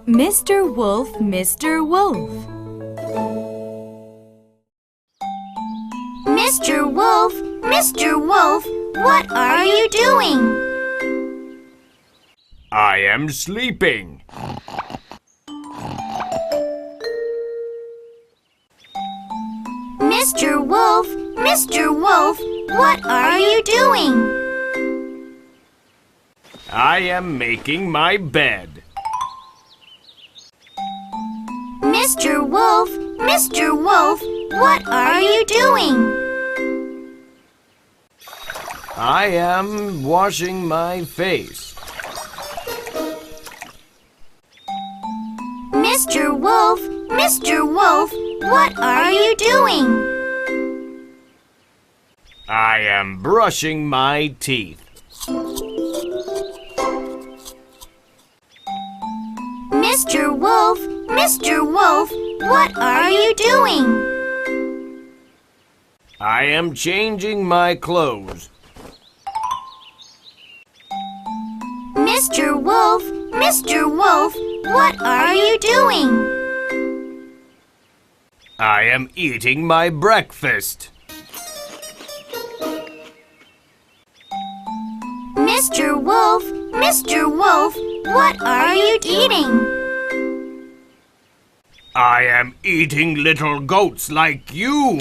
Mr. Wolf, Mr. Wolf. Mr. Wolf, Mr. Wolf, what are you doing? I am sleeping. Mr. Wolf, Mr. Wolf, what are you doing? I am making my bed. Mr. Wolf, Mr. Wolf, what are you doing? I am washing my face. Mr. Wolf, Mr. Wolf, what are you doing? I am brushing my teeth. Mr. Wolf, Mr. Wolf, what are you doing? I am changing my clothes. Mr. Wolf, Mr. Wolf, what are you doing? I am eating my breakfast. Mr. Wolf, Mr. Wolf, what are you eating? I am eating little goats like you.